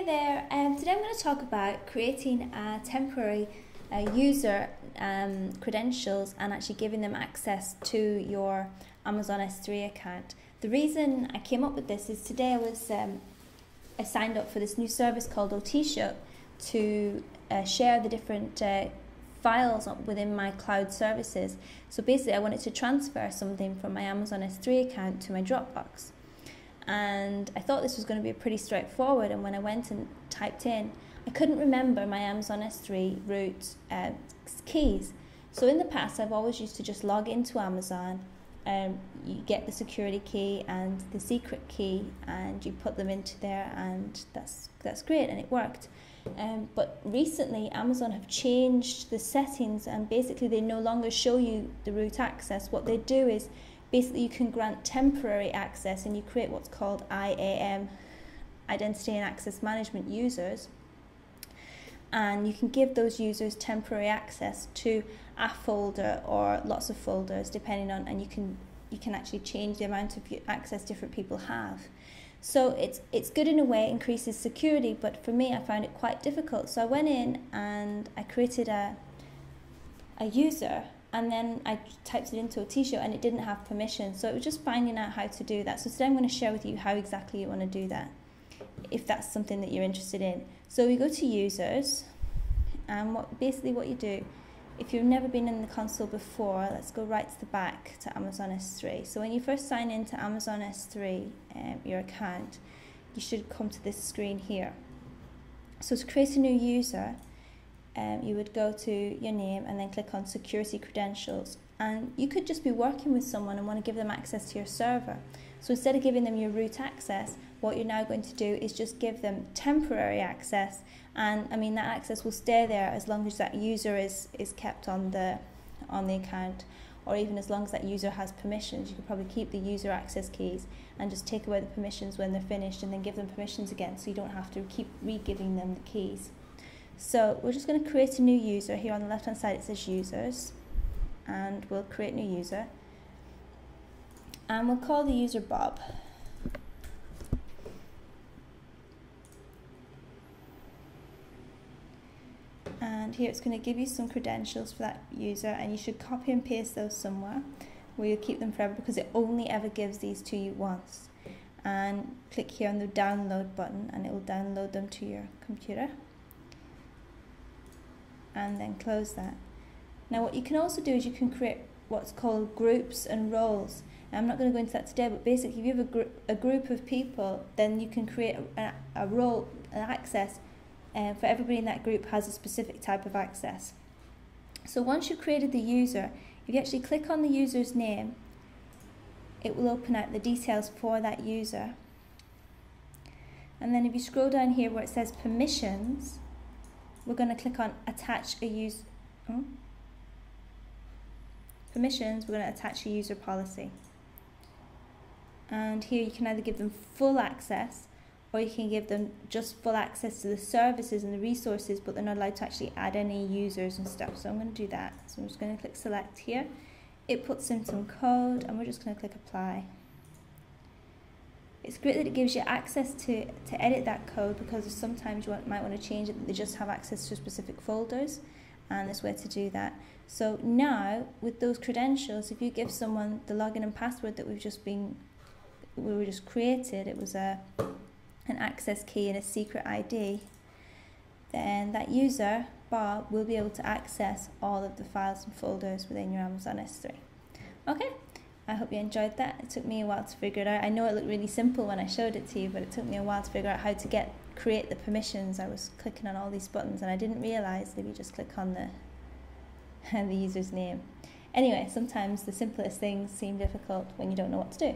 Hey there, today I'm going to talk about creating a temporary user credentials and actually giving them access to your Amazon S3 account. The reason I came up with this is today I signed up for this new service called Otisha to share the different files within my cloud services. So basically I wanted to transfer something from my Amazon S3 account to my Dropbox. And I thought this was going to be pretty straightforward, and when I went and typed in, I couldn't remember my Amazon S3 root keys. So in the past I've always used to just log into Amazon, you get the security key and the secret key and you put them into there, and that's great, and it worked. But recently Amazon have changed the settings, and basically they no longer show you the root access. What they do is basically you can grant temporary access, and you create what's called IAM, Identity and Access Management users, and you can give those users temporary access to a folder or lots of folders depending on, and you can actually change the amount of access different people have. So it's good in a way, it increases security, but for me I found it quite difficult. So I went in and I created a user, and then I typed it into Otisha and it didn't have permission. So it was just finding out how to do that. So today I'm going to share with you how exactly you want to do that, if that's something that you're interested in. So we go to users, and basically what you do, if you've never been in the console before, let's go right to the back to Amazon S3. So when you first sign into Amazon S3, your account, you should come to this screen here. So to create a new user, you would go to your name and then click on security credentials, and you could just be working with someone and want to give them access to your server. So instead of giving them your root access, what you're now going to do is just give them temporary access, and I mean that access will stay there as long as that user is kept on the account, or even as long as that user has permissions. You could probably keep the user access keys and just take away the permissions when they're finished and then give them permissions again, so you don't have to keep re-giving them the keys. So we're just going to create a new user. Here on the left hand side it says users, and we'll create new user, and we'll call the user Bob. And here it's going to give you some credentials for that user, and you should copy and paste those somewhere where you'll keep them forever, because it only ever gives these to you once. And click here on the download button and it will download them to your computer, and then close that. Now what you can also do is you can create what's called groups and roles. Now, I'm not going to go into that today, but basically if you have a group of people, then you can create a role, an access, for everybody in that group has a specific type of access. So once you've created the user, if you actually click on the user's name, it will open out the details for that user. And then if you scroll down here where it says permissions, we're going to click on attach a user. Permissions, we're going to attach a user policy. And here you can either give them full access, or you can give them just full access to the services and the resources, but they're not allowed to actually add any users and stuff. So I'm going to do that. So I'm just going to click select here. It puts in some code, and we're just going to click apply. It's great that it gives you access to edit that code, because sometimes you might want to change it that they just have access to specific folders, and there's a way to do that. So now with those credentials, if you give someone the login and password that we just created, it was an access key and a secret ID, then that user, Bob, will be able to access all of the files and folders within your Amazon S3. Okay, I hope you enjoyed that. It took me a while to figure it out. I know it looked really simple when I showed it to you, but it took me a while to figure out how to create the permissions. I was clicking on all these buttons and I didn't realize that if you just click on the user's name. Anyway, sometimes the simplest things seem difficult when you don't know what to do.